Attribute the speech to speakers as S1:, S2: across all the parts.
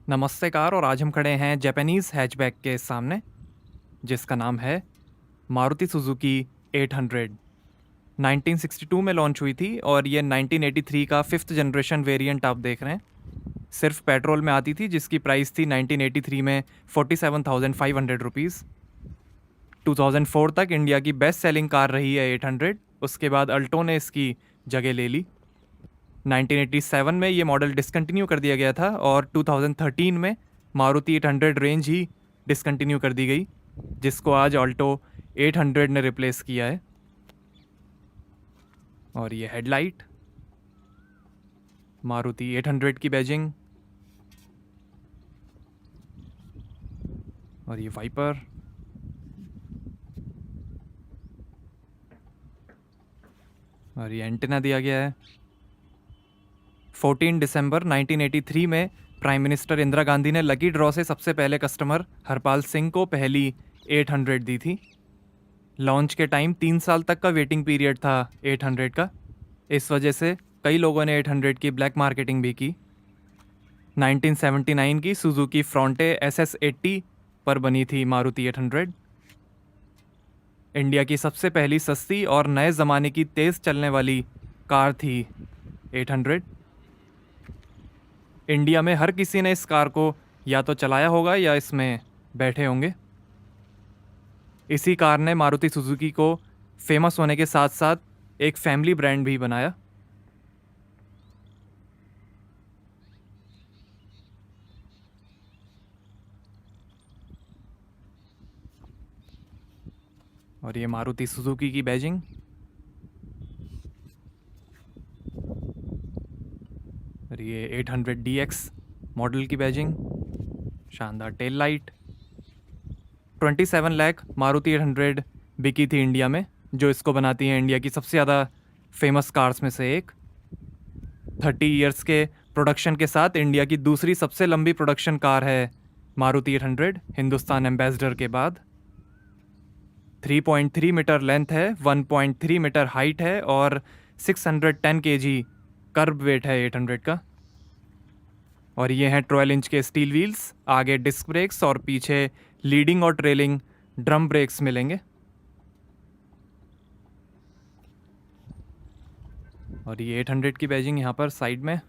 S1: नमस्ते कार। और आज हम खड़े हैं जापानीज़ हैचबैक के सामने, जिसका नाम है मारुति सुजुकी 800। 1962 में लॉन्च हुई थी और ये 1983 का 5th जनरेशन वेरिएंट आप देख रहे हैं। सिर्फ पेट्रोल में आती थी, जिसकी प्राइस थी 1983 में 47,500 रुपीज़। 2004 तक इंडिया की बेस्ट सेलिंग कार रही है 800। उसके बाद अल्टो ने इसकी जगह ले ली। 1987 में ये मॉडल डिसकंटिन्यू कर दिया गया था और 2013 में मारुति 800 रेंज ही डिसकंटिन्यू कर दी गई, जिसको आज ऑल्टो 800 ने रिप्लेस किया है। और ये हेडलाइट, मारुति 800 की बैजिंग, और ये वाइपर, और ये एंटेना दिया गया है। 14 दिसंबर 1983 में प्राइम मिनिस्टर इंदिरा गांधी ने लकी ड्रॉ से सबसे पहले कस्टमर हरपाल सिंह को पहली 800 दी थी। लॉन्च के टाइम 3 साल तक का वेटिंग पीरियड था 800 का। इस वजह से कई लोगों ने 800 की ब्लैक मार्केटिंग भी की। 1979 की सुजुकी फ्रॉन्टे SS80 पर बनी थी मारुति 800। इंडिया की सबसे पहली सस्ती और नए ज़माने की तेज़ चलने वाली कार थी 800। इंडिया में हर किसी ने इस कार को या तो चलाया होगा या इसमें बैठे होंगे। इसी कार ने मारुति सुजुकी को फेमस होने के साथ साथ एक फैमिली ब्रांड भी बनाया। और ये मारुति सुजुकी की बैजिंग, और ये 800 DX मॉडल की बैजिंग, शानदार टेल लाइट। 27 लाख मारुति 800 बिकी थी इंडिया में, जो इसको बनाती है इंडिया की सबसे ज़्यादा फेमस कार्स में से एक। 30 इयर्स के प्रोडक्शन के साथ इंडिया की दूसरी सबसे लंबी प्रोडक्शन कार है मारुति 800, हिंदुस्तान एम्बेसडर के बाद। 3.3 मीटर लेंथ है, 1.3 मीटर हाइट है और 610 kg कर्ब वेट है 800 का। और ये हैं 12 इंच के स्टील व्हील्स, आगे डिस्क ब्रेक्स और पीछे लीडिंग और ट्रेलिंग ड्रम ब्रेक्स मिलेंगे। और ये 800 की बैजिंग यहाँ पर साइड में,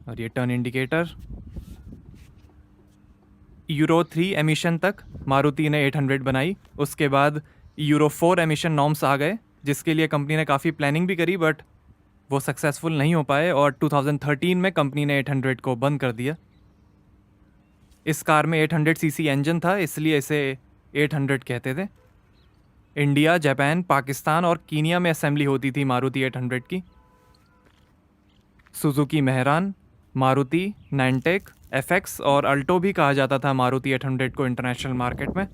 S1: और ये टर्न इंडिकेटर। यूरो 3 एमिशन तक मारुति ने 800 बनाई। उसके बाद यूरो 4 एमिशन नॉर्म्स आ गए, जिसके लिए कंपनी ने काफ़ी प्लानिंग भी करी, बट वो सक्सेसफुल नहीं हो पाए और 2013 में कंपनी ने 800 को बंद कर दिया। इस कार में 800 सीसी इंजन था, इसलिए इसे 800 कहते थे। इंडिया, जापान, पाकिस्तान और कीनिया में असेंबली होती थी मारुति 800 की। सुजुकी मेहरान, मारुति, नैनटेक, FX और अल्टो भी कहा जाता था मारुति 800 को इंटरनेशनल मार्केट में।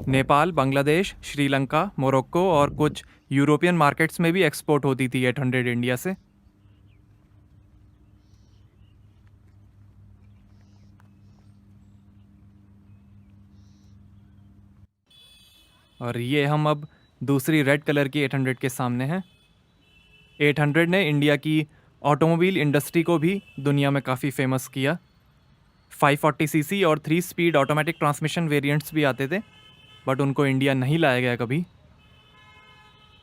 S1: नेपाल, बांग्लादेश, श्रीलंका, मोरक्को और कुछ यूरोपियन मार्केट्स में भी एक्सपोर्ट होती थी 800 इंडिया से। और ये हम अब दूसरी रेड कलर की 800 के सामने हैं। 800 ने इंडिया की ऑटोमोबाइल इंडस्ट्री को भी दुनिया में काफ़ी फेमस किया। 540 सीसी और 3 स्पीड ऑटोमेटिक ट्रांसमिशन वेरिएंट्स भी आते थे, बट उनको इंडिया नहीं लाया गया कभी।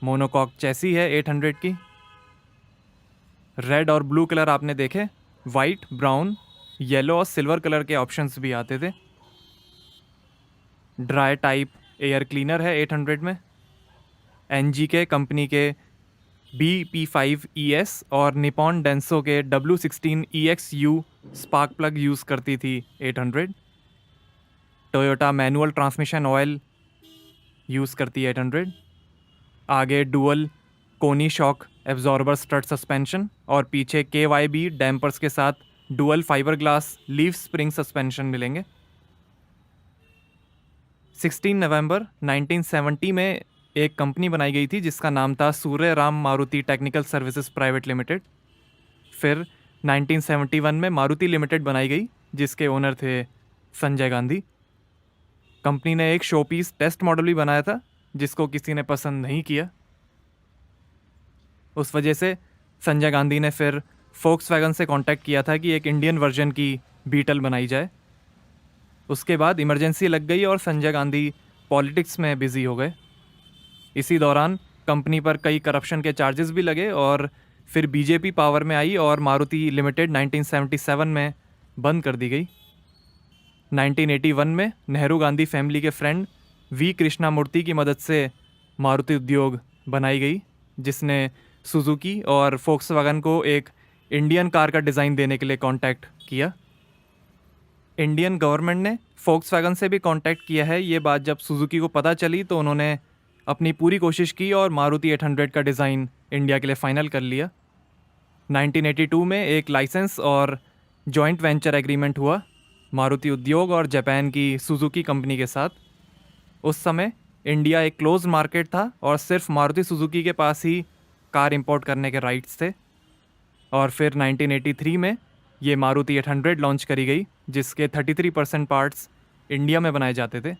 S1: मोनोकॉक चैसी है 800 की। रेड और ब्लू कलर आपने देखे, वाइट, ब्राउन, येलो और सिल्वर कलर के ऑप्शंस भी आते थे। ड्राई टाइप एयर क्लीनर है 800 में। NG के कंपनी के BP5ES और निपॉन डेंसो के W16EXU स्पार्क प्लग यूज़ करती थी 800। Toyota manual transmission oil use करती है 800। आगे डुअल कोनी शॉक एब्जॉर्बर स्ट्रट सस्पेंशन और पीछे KYB डैम्पर्स के साथ dual fibre glass leaf spring suspension मिलेंगे। 16 नवंबर 1970 में एक कंपनी बनाई गई थी जिसका नाम था Surya Ram Maruti technical services private limited. फिर 1971 में मारुति लिमिटेड बनाई गई, जिसके ओनर थे संजय गांधी। कंपनी ने एक शोपीस टेस्ट मॉडल भी बनाया था, जिसको किसी ने पसंद नहीं किया। उस वजह से संजय गांधी ने फिर फोक्सवैगन से कांटेक्ट किया था कि एक इंडियन वर्जन की बीटल बनाई जाए। उसके बाद इमरजेंसी लग गई और संजय गांधी पॉलिटिक्स में बिजी हो गए। इसी दौरान कंपनी पर कई करप्शन के चार्जेस भी लगे और फिर बीजेपी पावर में आई और मारुति लिमिटेड 1977 में बंद कर दी गई। 1981 में नेहरू गांधी फैमिली के फ्रेंड वी कृष्णामूर्ति की मदद से मारुति उद्योग बनाई गई, जिसने सुजुकी और फोक्सवैगन को एक इंडियन कार का डिज़ाइन देने के लिए कांटेक्ट किया। इंडियन गवर्नमेंट ने फोक्सवैगन से भी कांटेक्ट किया है। ये बात जब सुजुकी को पता चली तो उन्होंने अपनी पूरी कोशिश की और मारुति 800 का डिज़ाइन इंडिया के लिए फ़ाइनल कर लिया। 1982 में एक लाइसेंस और जॉइंट वेंचर एग्रीमेंट हुआ मारुति उद्योग और जापान की सुजुकी कंपनी के साथ। उस समय इंडिया एक क्लोज मार्केट था और सिर्फ मारुति सुजुकी के पास ही कार इंपोर्ट करने के राइट्स थे। और फिर 1983 में ये मारुति 800 लॉन्च करी गई, जिसके 33% पार्ट्स इंडिया में बनाए जाते थे।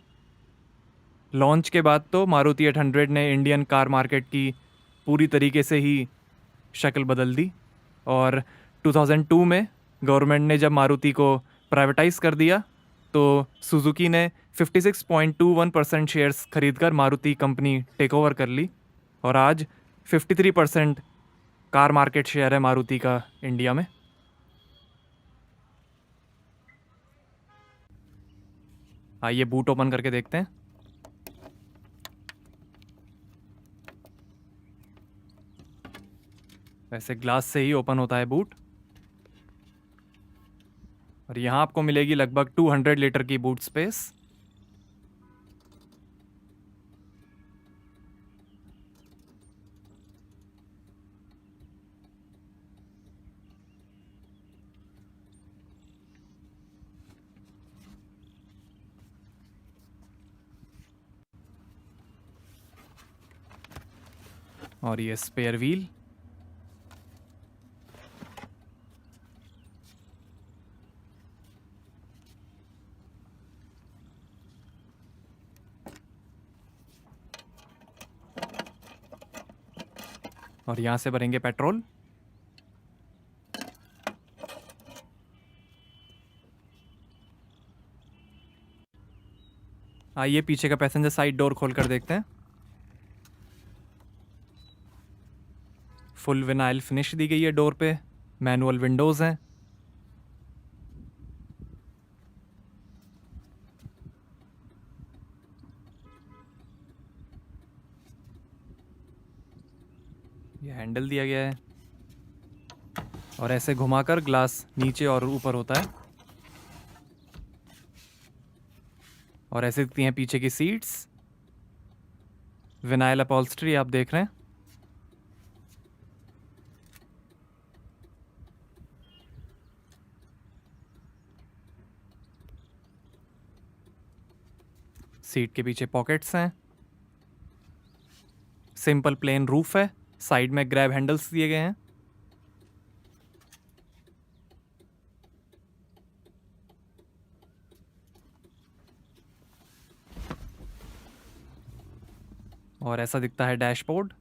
S1: लॉन्च के बाद तो मारुति 800 ने इंडियन कार मार्केट की पूरी तरीके से ही शक्ल बदल दी और 2002 में गवर्नमेंट ने जब मारुति को प्राइवेटाइज कर दिया तो सुजुकी ने 56.21% शेयर्स खरीदकर मारुति कंपनी टेक ओवर कर ली और आज 53% कार मार्केट शेयर है मारुति का इंडिया में। आइए बूट ओपन करके देखते हैं। वैसे ग्लास से ही ओपन होता है बूट और यहाँ आपको मिलेगी लगभग 200 लीटर की बूट स्पेस। और ये स्पेयर व्हील, और यहाँ से भरेंगे पेट्रोल। आइए पीछे का पैसेंजर साइड डोर खोल कर देखते हैं। फुल विनाइल फिनिश दी गई है डोर पे, मैनुअल विंडोज़ हैं। ये हैंडल दिया गया है और ऐसे घुमाकर ग्लास नीचे और ऊपर होता है। और ऐसे दिखती हैं पीछे की सीट्स। विनाइल अपॉल्स्ट्री आप देख रहे हैं। सीट के पीछे पॉकेट्स हैं। सिंपल प्लेन रूफ है, साइड में ग्रैब हैंडल्स दिए गए हैं। और ऐसा दिखता है डैशबोर्ड।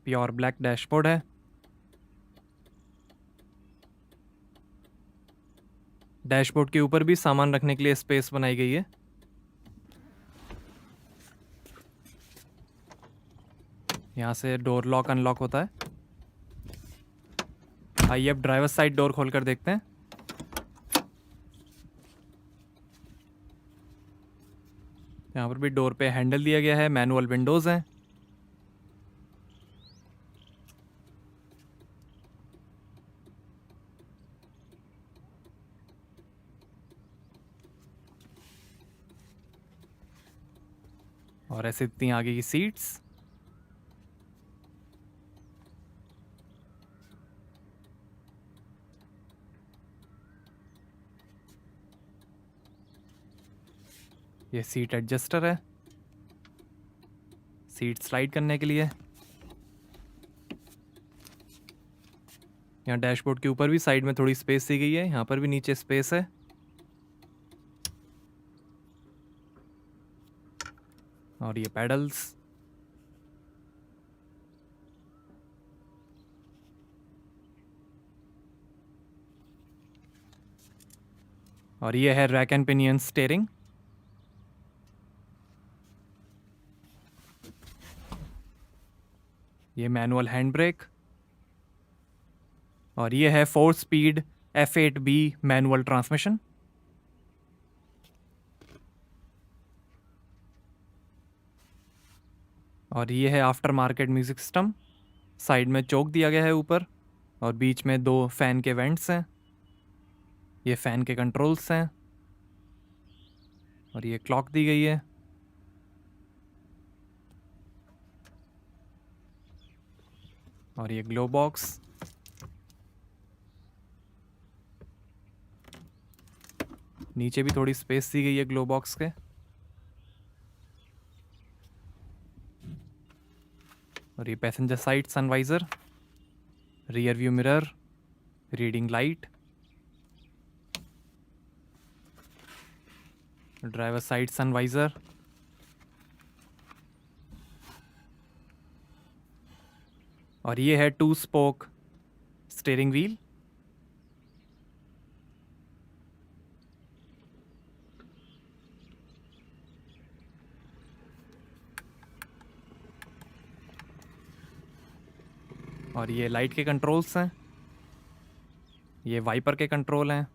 S1: प्योर ब्लैक डैशबोर्ड है। डैशबोर्ड के ऊपर भी सामान रखने के लिए स्पेस बनाई गई है। यहाँ से डोर लॉक अनलॉक होता है। आइए अब ड्राइवर साइड डोर खोलकर देखते हैं। यहाँ पर भी डोर पे हैंडल दिया गया है, मैनुअल विंडोज़ हैं। और ऐसे इतनी आगे की सीट्स। ये सीट एडजस्टर है, सीट स्लाइड करने के लिए। यहाँ डैशबोर्ड के ऊपर भी साइड में थोड़ी स्पेस दी गई है, यहाँ पर भी नीचे स्पेस है। और ये पैडल्स। और ये है रैक एंड पिनियन स्टीयरिंग। ये मैनुअल हैंड ब्रेक। और ये है 4 स्पीड F8B मैनुअल ट्रांसमिशन। और ये है after market music system. Side में चोक दिया गया है ऊपर, और बीच में 2 फैन के वेंट्स हैं। ये फैन के कंट्रोल्स हैं, और ये क्लॉक दी गई है। और ये ग्लो बॉक्स। नीचे भी थोड़ी स्पेस दी गई है ग्लो बॉक्स के। और ये passenger side sun visor, rear view mirror, reading light, driver side sun visor, और ये है 2 स्पोक स्टीयरिंग व्हील। और ये लाइट के कंट्रोल्स हैं। ये वाइपर के कंट्रोल हैं।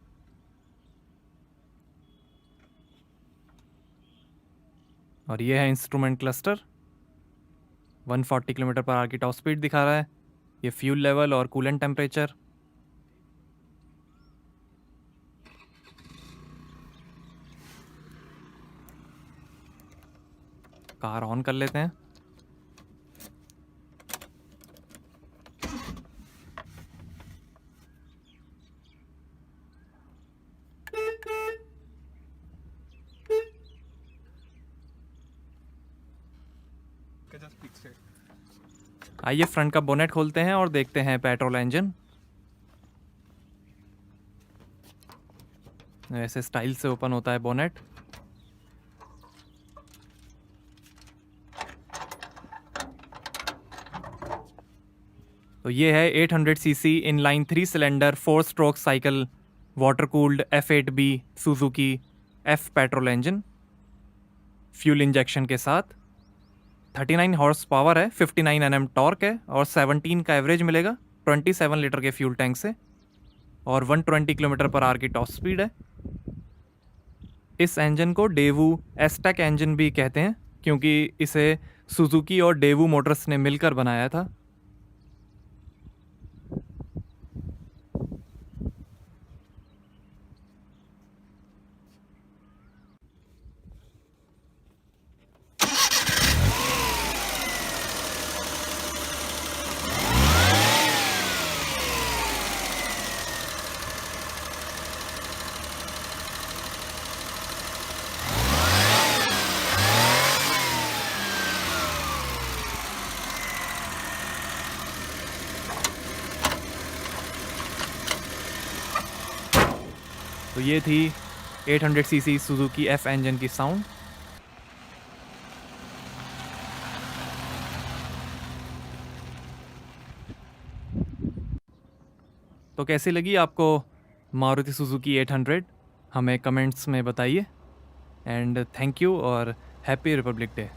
S1: और ये है instrument cluster. 140 kilometre per hour की टॉप स्पीड दिखा रहा है। ये फ्यूल लेवल और कूलेंट टेम्परेचर। कार ऑन कर लेते हैं। आइए फ्रंट का बोनेट खोलते हैं और देखते हैं पेट्रोल इंजन। ऐसे स्टाइल से ओपन होता है बोनेट। तो ये है 800 CC inline 3 cylinder 4 stroke cycle water cooled F8B Suzuki F petrol engine fuel injection के साथ। 39 हॉर्स पावर है, 59 Nm टॉर्क है, और 17 का एवरेज मिलेगा 27 लीटर के फ्यूल टैंक से, और 120 किलोमीटर पर आवर की टॉप स्पीड है। इस इंजन को डेवू एस्टैक इंजन भी कहते हैं, क्योंकि इसे सुजुकी और डेवू मोटर्स ने मिलकर बनाया था। तो ये थी 800 सीसी सुजुकी F इंजन की साउंड। तो कैसी लगी आपको मारुति सुजुकी 800? हमें कमेंट्स में बताइए। एंड थैंक यू और हैप्पी रिपब्लिक डे।